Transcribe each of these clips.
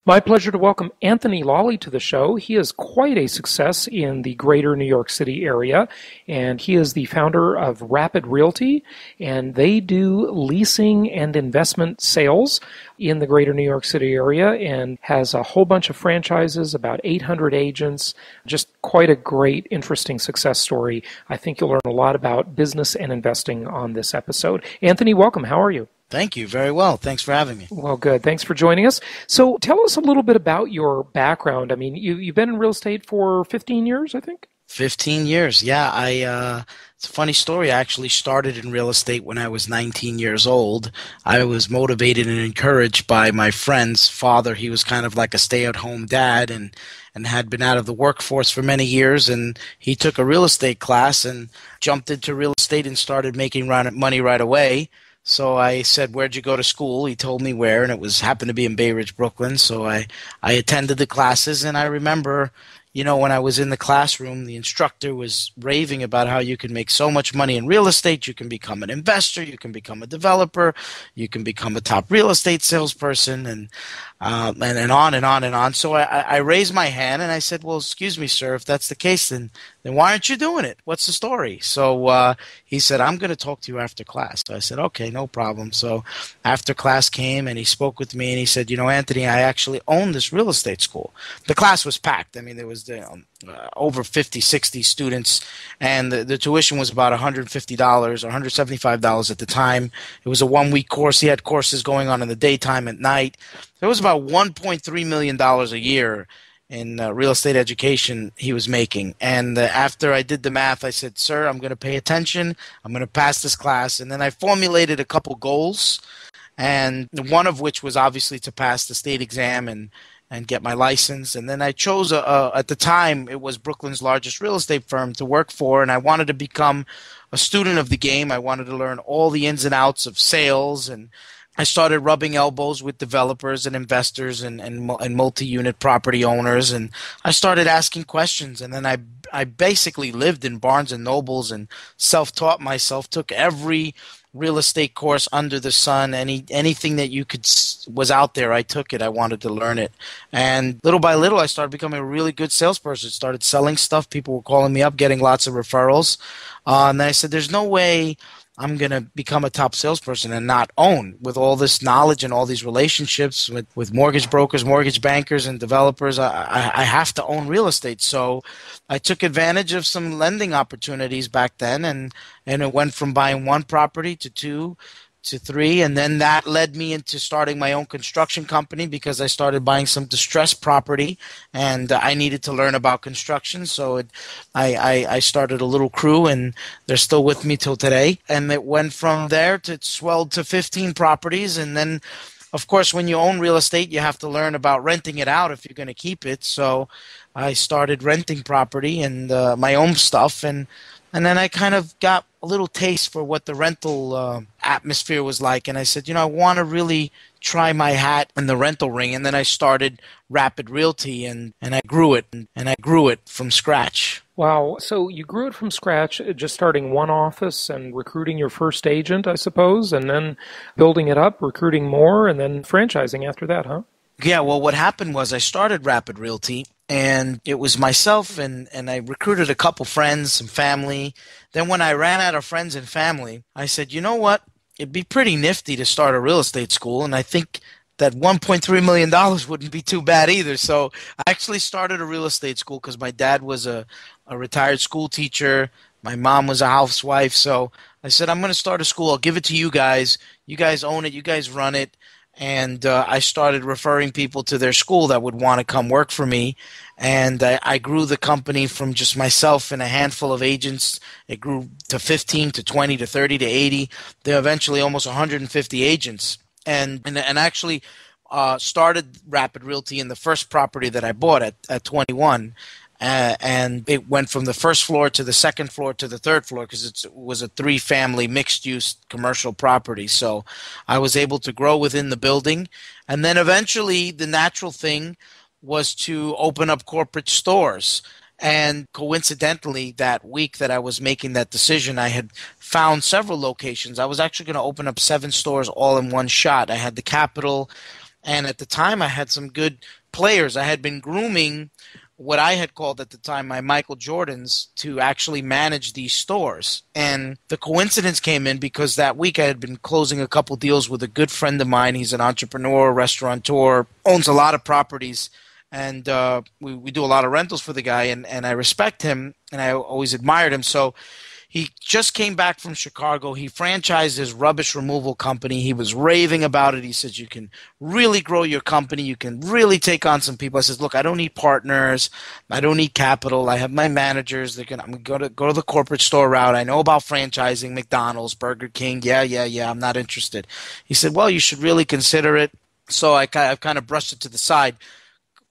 My pleasure to welcome Anthony Lolli to the show. He is quite a success in the greater New York City area, and he is the founder of Rapid Realty, and they do leasing and investment sales in the greater New York City area and has a whole bunch of franchises, about 800 agents, just quite a great, interesting success story. I think you'll learn a lot about business and investing on this episode. Anthony, welcome. How are you? Thank you. Very well. Thanks for having me. Well, good. Thanks for joining us. So tell us a little bit about your background. I mean, you've been in real estate for 15 years, I think? 15 years. Yeah. It's a funny story. I actually started in real estate when I was 19 years old. I was motivated and encouraged by my friend's father. He was kind of like a stay-at-home dad and had been out of the workforce for many years. And he took a real estate class and jumped into real estate and started making money right away. So I said, "Where'd you go to school?" He told me where, and it happened to be in Bay Ridge, Brooklyn. So I attended the classes, and I remember, when I was in the classroom, the instructor was raving about how you can make so much money in real estate. You can become an investor, you can become a developer, you can become a top real estate salesperson, and on and on and on and on. So I raised my hand and I said, "Well, excuse me, sir, if that's the case, then why aren't you doing it? What's the story?" So he said, "I'm going to talk to you after class." So I said, "Okay, no problem." So after class came and he spoke with me and he said, "Anthony, I actually own this real estate school." The class was packed. I mean, there was over 50, 60 students, and the tuition was about $150 or $175 at the time. It was a one-week course. He had courses going on in the daytime, at night. There was about $1.3 million a year in real estate education he was making. And after I did the math, I said, "Sir, I'm going to pay attention. I'm going to pass this class." And then I formulated a couple goals, and one of which was obviously to pass the state exam and get my license. And then I chose, at the time, it was Brooklyn's largest real estate firm to work for, and I wanted to become a student of the game. I wanted to learn all the ins and outs of sales, and I started rubbing elbows with developers and investors and multi-unit property owners, and I started asking questions. And then I basically lived in Barnes and Nobles and self-taught myself, took every real estate course under the sun, anything that was out there, I took it. I wanted to learn it. And little by little, I started becoming a really good salesperson, started selling stuff. People were calling me up, getting lots of referrals. And then I said, "There's no way I'm going to become a top salesperson and not own, with all this knowledge and all these relationships with mortgage brokers, mortgage bankers, and developers. I have to own real estate." So I took advantage of some lending opportunities back then, and it went from buying one property to two to three, and then that led me into starting my own construction company because I started buying some distressed property, and I needed to learn about construction. So I started a little crew, and they're still with me till today. And it went from there to, it swelled to 15 properties, and then, of course, when you own real estate, you have to learn about renting it out if you're going to keep it. So I started renting property and my own stuff, and then I kind of got a little taste for what the rental atmosphere was like. And I said, I want to really try my hat in the rental ring. And then I started Rapid Realty, and I grew it, and I grew it from scratch. Wow. So you grew it from scratch, just starting one office and recruiting your first agent, I suppose, and then building it up, recruiting more, and then franchising after that, huh? Yeah, well, what happened was I started Rapid Realty, and it was myself, and I recruited a couple friends, some family. Then when I ran out of friends and family, I said, "You know what? It'd be pretty nifty to start a real estate school," and I think that $1.3 million wouldn't be too bad either. So I actually started a real estate school because my dad was a retired school teacher. My mom was a housewife. So I said, "I'm going to start a school. I'll give it to you guys. You guys own it. You guys run it." And I started referring people to their school that would want to come work for me. And I grew the company from just myself and a handful of agents. It grew to 15 to 20 to 30 to 80. There are eventually almost 150 agents. And actually started Rapid Realty in the first property that I bought at 21. And it went from the first floor to the second floor to the third floor because it was a 3-family mixed-use commercial property. So I was able to grow within the building. And then eventually the natural thing was to open up corporate stores. And coincidentally, that week that I was making that decision, I had found several locations. I was actually going to open up 7 stores all in one shot. I had the capital. And at the time, I had some good players. I had been grooming what I had called at the time my Michael Jordans to actually manage these stores. And the coincidence came in because that week I had been closing a couple deals with a good friend of mine. He's an entrepreneur, restaurateur, owns a lot of properties. And we do a lot of rentals for the guy, and I respect him, and I always admired him. So he just came back from Chicago. He franchised his rubbish removal company. He was raving about it. He said, you can really grow your company. You can really take on some people. I said, look, I don't need partners. I don't need capital. I have my managers. I'm going to go to the corporate store route. I know about franchising, McDonald's, Burger King. Yeah. I'm not interested. He said, well, you should really consider it. So I've kind of brushed it to the side.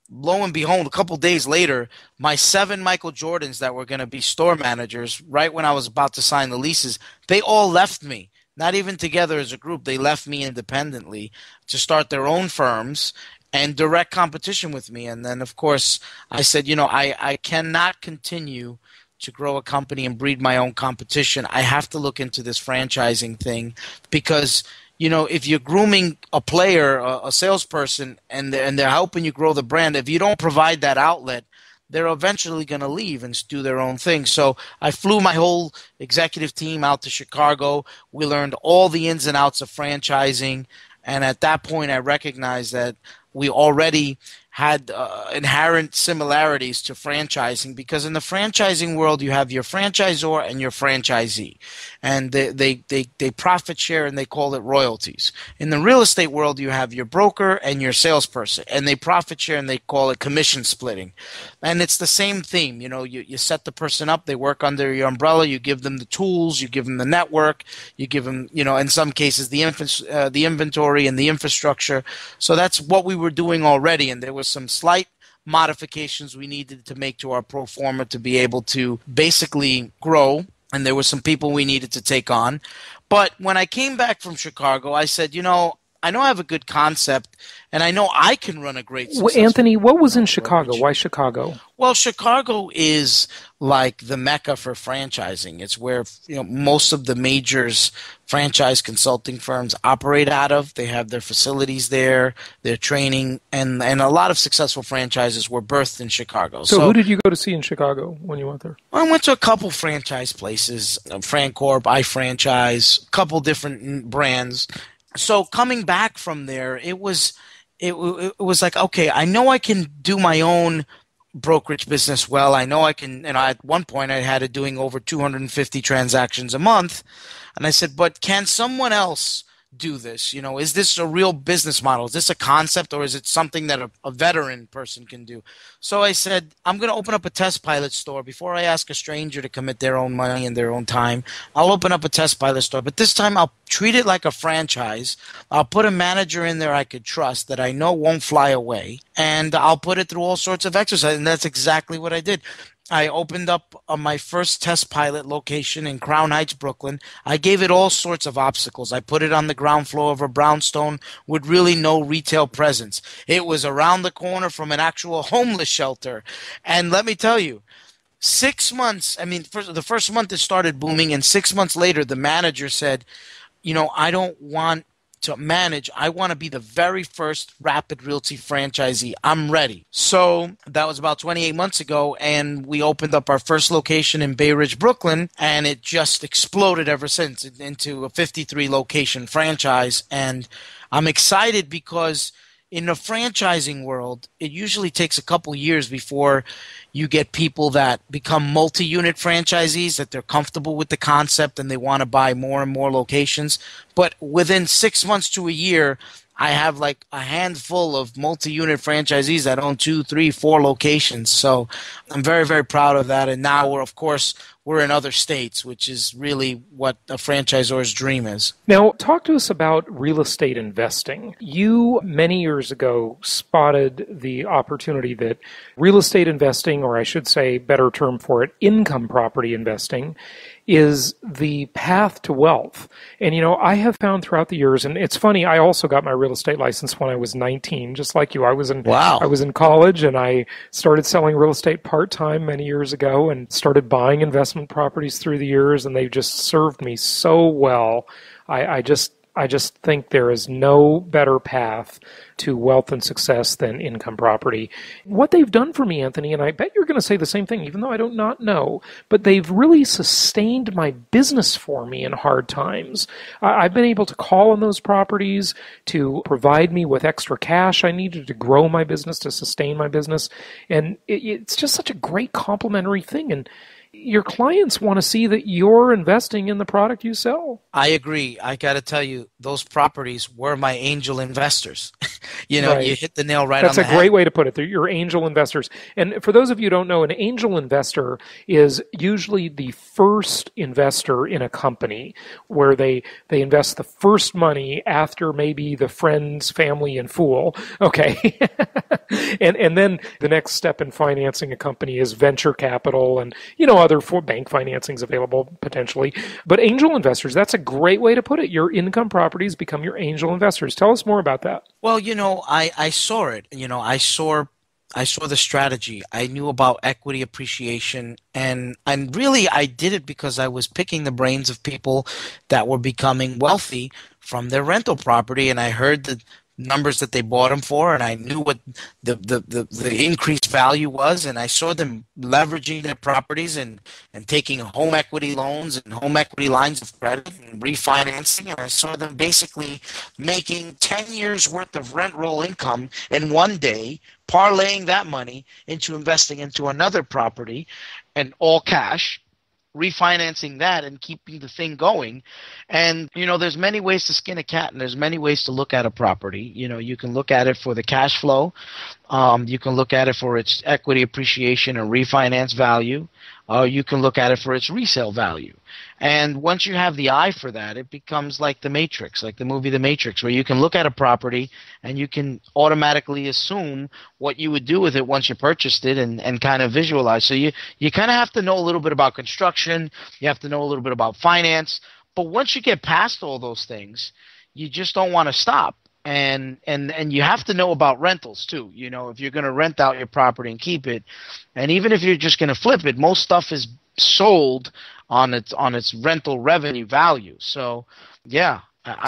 Lo and behold, a couple days later, my 7 Michael Jordans that were going to be store managers, right when I was about to sign the leases, they all left me. Not even together as a group. They left me independently to start their own firms and direct competition with me. And then, of course, I said, I cannot continue to grow a company and breed my own competition. I have to look into this franchising thing because – if you're grooming a player, a salesperson, and they're helping you grow the brand, if you don't provide that outlet, they're eventually going to leave and do their own thing. So I flew my whole executive team out to Chicago. We learned all the ins and outs of franchising. And at that point, I recognized that we already had inherent similarities to franchising, because in the franchising world you have your franchisor and your franchisee, and they profit share and they call it royalties. In the real estate world you have your broker and your salesperson, and they profit share and they call it commission splitting. And it's the same theme. You set the person up, they work under your umbrella, you give them the tools, you give them the network, you give them in some cases the inventory and the infrastructure. So that's what we were doing already, and there was some slight modifications we needed to make to our pro forma to be able to basically grow, and there were some people we needed to take on. But when I came back from Chicago, I said, I know I have a good concept, and I know I can run a great successful Anthony, what was in Chicago? Why Chicago? Well, Chicago is like the mecca for franchising. It's where most of the majors franchise consulting firms operate out of. They have their facilities there, their training, and a lot of successful franchises were birthed in Chicago. So who did you go to see in Chicago when you went there? I went to a couple franchise places, FranCorp, iFranchise, a couple different brands. So coming back from there, it was like, okay, I know I can do my own brokerage business well. I know I can, at one point I had it doing over 250 transactions a month. And I said, but can someone else do this? Is this a real business model? Is this a concept, or is it something that a veteran person can do? So I said, I'm going to open up a test pilot store. Before I ask a stranger to commit their own money and their own time, I'll open up a test pilot store. But this time I'll treat it like a franchise. I'll put a manager in there I could trust that I know won't fly away. And I'll put it through all sorts of exercises. And that's exactly what I did. I opened up my first test pilot location in Crown Heights, Brooklyn. I gave it all sorts of obstacles. I put it on the ground floor of a brownstone with really no retail presence. It was around the corner from an actual homeless shelter. And let me tell you, 6 months, the first month it started booming, and 6 months later the manager said, I don't want to manage. I want to be the very first Rapid Realty franchisee. I'm ready. So that was about 28 months ago, and we opened up our first location in Bay Ridge, Brooklyn, and it just exploded ever since into a 53 location franchise. And I'm excited because in the franchising world, it usually takes a couple years before you get people that become multi-unit franchisees, that they're comfortable with the concept and they want to buy more and more locations. But within 6 months to a year, I have like a handful of multi-unit franchisees that own 2, 3, 4 locations. So I'm very, very proud of that. And now we're in other states, which is really what a franchisor's dream is. Now, talk to us about real estate investing. You, many years ago, spotted the opportunity that real estate investing, or I should say, better term for it, income property investing, is the path to wealth. And, I have found throughout the years, and it's funny, I also got my real estate license when I was 19, just like you. I was in college, and I started selling real estate part-time many years ago and started buying investment properties through the years, and they just served me so well. I just think there is no better path to wealth and success than income property. What they've done for me, Anthony, and I bet you're going to say the same thing, even though I do not know, but they've really sustained my business for me in hard times. I've been able to call on those properties to provide me with extra cash I needed to grow my business, to sustain my business, and it's just such a great complementary thing, and your clients want to see that you're investing in the product you sell. I agree. I got to tell you, those properties were my angel investors. Right. You hit the nail right That's on the head. That's a great way to put it. They're your angel investors. And for those of you who don't know, an angel investor is usually the first investor in a company where they invest the first money after maybe the friends, family, and fool. Okay. and then the next step in financing a company is venture capital and, other bank financings available potentially. But angel investors, that's a great way to put it. Your income properties become your angel investors. Tell us more about that. Well, I saw it. I saw the strategy. I knew about equity appreciation, and I did it because I was picking the brains of people that were becoming wealthy from their rental property, and I heard the numbers that they bought them for, and I knew what the increased value was, and I saw them leveraging their properties and taking home equity loans and home equity lines of credit and refinancing, and I saw them basically making 10 years worth of rent roll income in one day, parlaying that money into investing into another property and all cash, refinancing that and keeping the thing going. And there's many ways to skin a cat, and there's many ways to look at a property. You can look at it for the cash flow, you can look at it for its equity appreciation and refinance value, you can look at it for its resale value. And once you have the eye for that, it becomes like The Matrix, like the movie The Matrix, where you can look at a property and you can automatically assume what you would do with it once you purchased it and kind of visualize. So you kind of have to know a little bit about construction, you have to know a little bit about finance, but once you get past all those things, you just don't want to stop. And you have to know about rentals too. If you're going to rent out your property and keep it, and even if you're just going to flip it, most stuff is sold on its rental revenue value. So, yeah.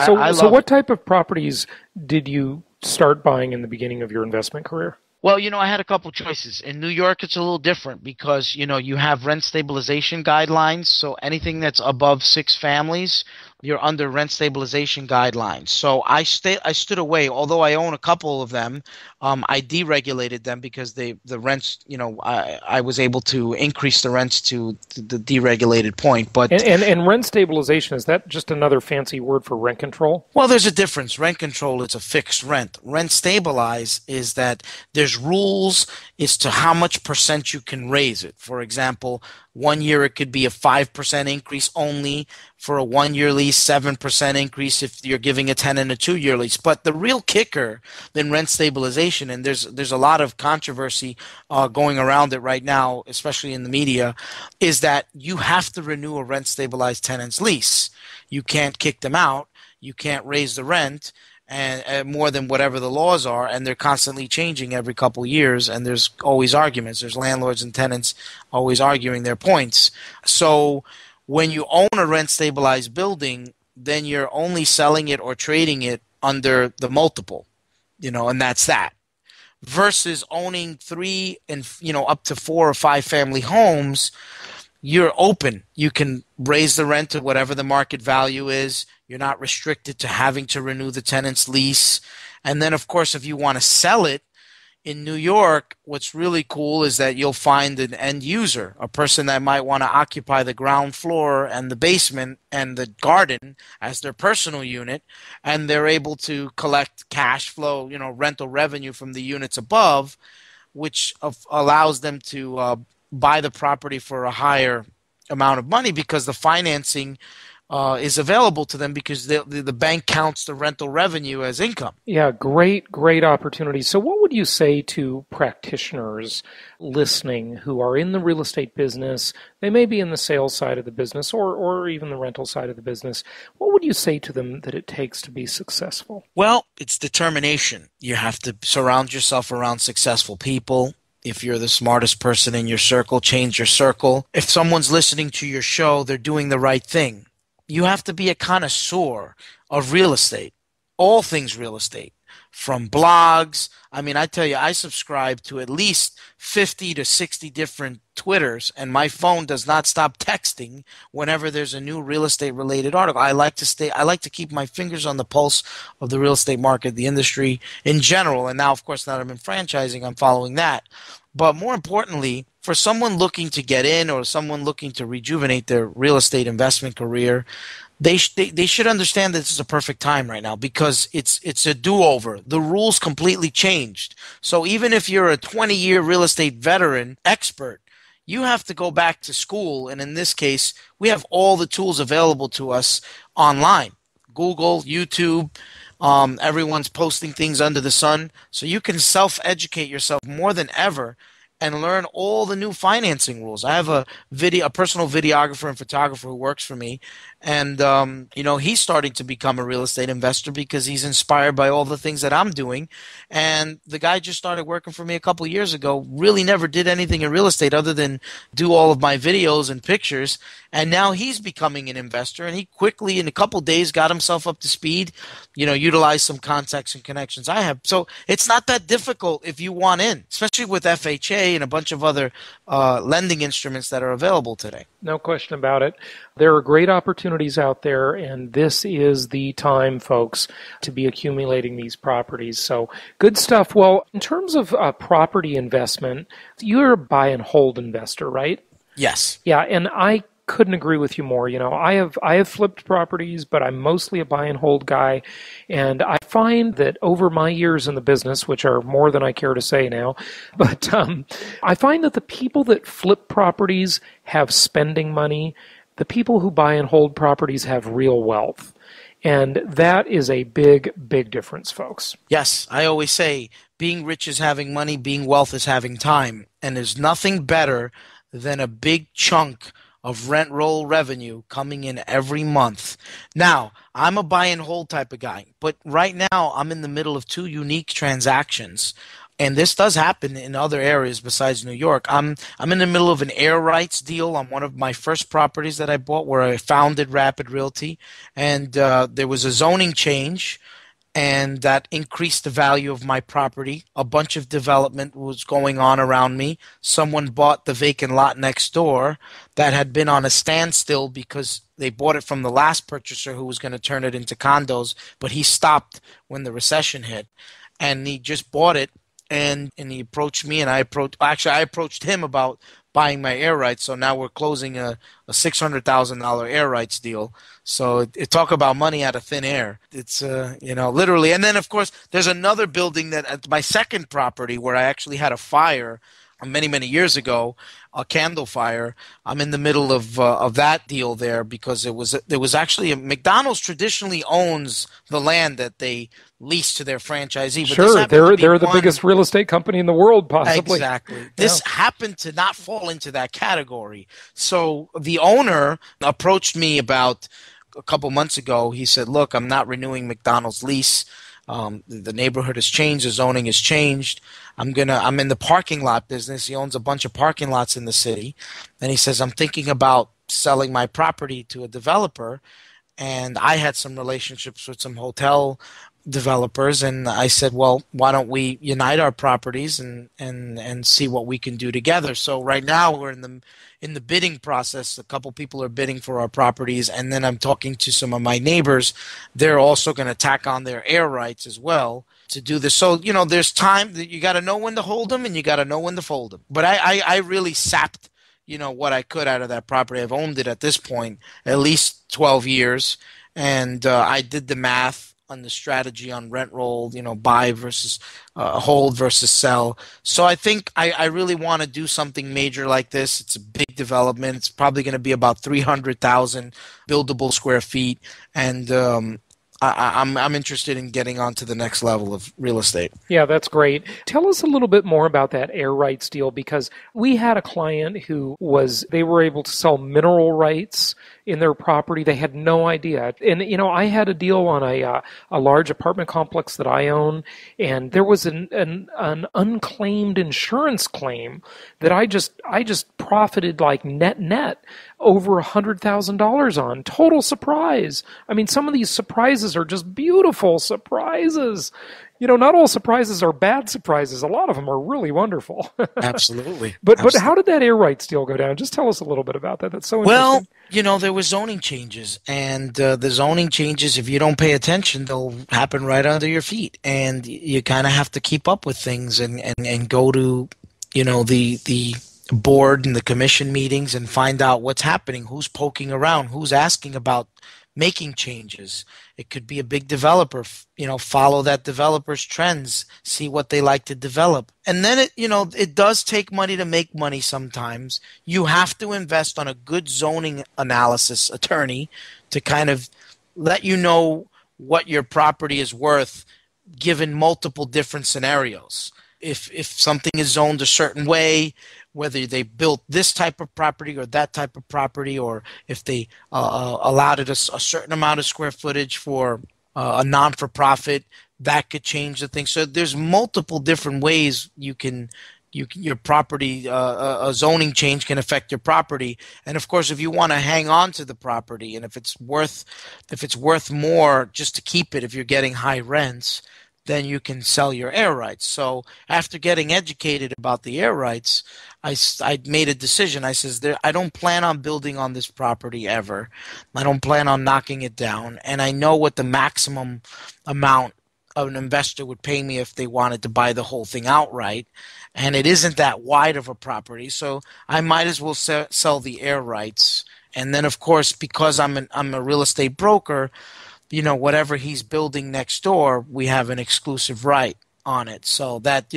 So what type of properties did you start buying in the beginning of your investment career? Well, I had a couple choices. In New York, it's a little different because, you have rent stabilization guidelines. So anything that's above 6 families, you're under rent stabilization guidelines. So I stood away. Although I own a couple of them, I deregulated them because the rents, I was able to increase the rents to the deregulated point. But and rent stabilization, is that just another fancy word for rent control? Well, there's a difference. Rent control is a fixed rent. Rent stabilize is that there's rules as to how much percent you can raise it. For example, 1 year it could be a 5% increase only. For a 1-year lease, 7% increase if you're giving a tenant a 2-year lease. But the real kicker in rent stabilization, and there's a lot of controversy going around it right now, especially in the media, is that you have to renew a rent stabilized tenant's lease. You can't kick them out. You can't raise the rent and more than whatever the laws are, and they're constantly changing every couple years, and there's always arguments. There's landlords and tenants always arguing their points. So when you own a rent-stabilized building, then you're only selling it or trading it under the multiple, and that's that. Versus owning 3 and up to 4 or 5 family homes, you're open. You can raise the rent to whatever the market value is. You're not restricted to having to renew the tenant's lease. And then, of course, if you want to sell it, in New York, what's really cool is that you'll find an end user, a person that might want to occupy the ground floor and the basement and the garden as their personal unit, and they're able to collect cash flow, rental revenue from the units above, which allows them to buy the property for a higher amount of money because the financing is available to them because the bank counts the rental revenue as income. Yeah, great opportunity. So what would you say to practitioners listening who are in the real estate business? They may be in the sales side of the business or even the rental side of the business. What would you say to them that it takes to be successful? Well, it's determination. You have to surround yourself around successful people. If you're the smartest person in your circle, change your circle. If someone's listening to your show, they're doing the right thing. You have to be a connoisseur of real estate, all things real estate, from blogs. I mean, I tell you, I subscribe to at least 50 to 60 different Twitters, and my phone does not stop texting whenever there's a new real estate related article. I like to keep my fingers on the pulse of the real estate market, the industry in general. And now, of course, now that I'm in franchising, I'm following that. But more importantly, for someone looking to get in or someone looking to rejuvenate their real estate investment career, they should understand that this is a perfect time right now because it's a do-over. The rules completely changed. So even if you're a 20-year real estate veteran expert, you have to go back to school. And in this case, we have all the tools available to us online. Google, YouTube, everyone's posting things under the sun. So you can self-educate yourself more than ever and learn all the new financing rules. I have a personal videographer and photographer who works for me, and he's starting to become a real estate investor because he's inspired by all the things that I'm doing. And the guy just started working for me a couple of years ago, really never did anything in real estate other than do all of my videos and pictures, and now he's becoming an investor, and he quickly, in a couple of days, got himself up to speed, utilized some contacts and connections I have. So it's not that difficult if you want in, especially with FHA and a bunch of other lending instruments that are available today. No question about it. There are great opportunities out there, and this is the time, folks, to be accumulating these properties. So good stuff. Well, in terms of property investment, you're a buy and hold investor, right? Yes. Yeah, and I couldn't agree with you more. I have flipped properties, but I'm mostly a buy and hold guy, and I find that over my years in the business, which are more than I care to say now, but I find that the people that flip properties have spending money. The people who buy and hold properties have real wealth, and that is a big, big difference, folks. Yes, I always say being rich is having money, being wealth is having time, and there's nothing better than a big chunk of rent roll revenue coming in every month. Now, I'm a buy and hold type of guy, but right now I'm in the middle of two unique transactions. And this does happen in other areas besides New York. I'm in the middle of an air rights deal on one of my first properties that I bought where I founded Rapid Realty. And there was a zoning change, and that increased the value of my property. A bunch of development was going on around me. Someone bought the vacant lot next door that had been on a standstill because they bought it from the last purchaser who was going to turn it into condos, but he stopped when the recession hit. And he just bought it, and he approached me, and I approached him about buying my air rights. So now we're closing a $600,000 air rights deal. So it talk about money out of thin air. It's literally. And then of course there's another building that at my second property where I actually had a fire many years ago, a candle fire. I'm in the middle of that deal there because there was actually McDonald's traditionally owns the land that they lease to their franchisee. But sure, they're the biggest real estate company in the world, possibly. Exactly. This happened to not fall into that category. So the owner approached me about a couple months ago. He said, "Look, I'm not renewing McDonald's lease. The neighborhood has changed. The zoning has changed. I'm in the parking lot business." He owns a bunch of parking lots in the city. And he says, "I'm thinking about selling my property to a developer." And I had some relationships with some hotel developers, and I said, well, why don't we unite our properties and see what we can do together. So right now we're in the bidding process. A couple people are bidding for our properties, and then I'm talking to some of my neighbors. They're also going to tack on their air rights as well to do this. So, there's time that you got to know when to hold them and you got to know when to fold them. But I really sapped what I could out of that property. I've owned it at this point at least 12 years, and I did the math on the strategy on rent roll, buy versus hold versus sell. So I think I really want to do something major like this. It's a big development. It's probably going to be about 300,000 buildable square feet, and I'm interested in getting on to the next level of real estate. Yeah, that's great. Tell us a little bit more about that air rights deal, because we had a client they were able to sell mineral rights in their property. They had no idea. And, I had a deal on a large apartment complex that I own, and there was an unclaimed insurance claim that I just profited like net over $100,000 on. Total surprise. I mean, some of these surprises are just beautiful surprises. Not all surprises are bad surprises. A lot of them are really wonderful. Absolutely. But how did that air rights deal go down? Just tell us a little bit about that. That's so interesting. Well, there were zoning changes, and the zoning changes, if you don't pay attention, they'll happen right under your feet, and you kind of have to keep up with things and go to, the board and the commission meetings and find out what's happening, who's poking around, who's asking about making changes. It could be a big developer, follow that developer's trends, see what they like to develop. And then it does take money to make money sometimes. You have to invest on a good zoning analysis attorney to kind of let you know what your property is worth given multiple different scenarios. If something is zoned a certain way, whether they built this type of property or that type of property, or if they allowed it a certain amount of square footage for a non-for-profit, that could change the thing. So there's multiple different ways your property, a zoning change can affect your property. And of course, if you want to hang on to the property, and if it's worth more just to keep it, if you're getting high rents, then you can sell your air rights. So after getting educated about the air rights, I made a decision. I says, I don't plan on building on this property ever. I don't plan on knocking it down. And I know what the maximum amount of an investor would pay me if they wanted to buy the whole thing outright. And it isn't that wide of a property. So I might as well sell the air rights. And then, of course, because I'm a real estate broker, whatever he's building next door, we have an exclusive right on it. So that,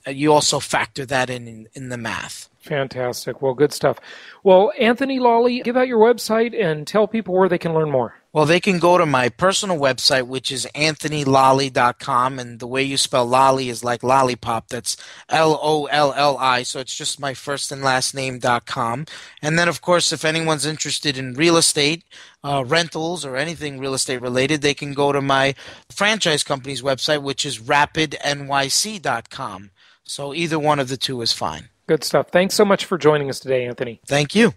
you also factor that in the math. Fantastic. Well, good stuff. Well, Anthony Lolli, give out your website and tell people where they can learn more. Well, they can go to my personal website, which is anthonylolli.com, and the way you spell Lolli is like lollipop. That's Lolli, so it's just my first and last name.com. And then, of course, if anyone's interested in real estate, rentals, or anything real estate related, they can go to my franchise company's website, which is rapidnyc.com. So either one of the two is fine. Good stuff. Thanks so much for joining us today, Anthony. Thank you.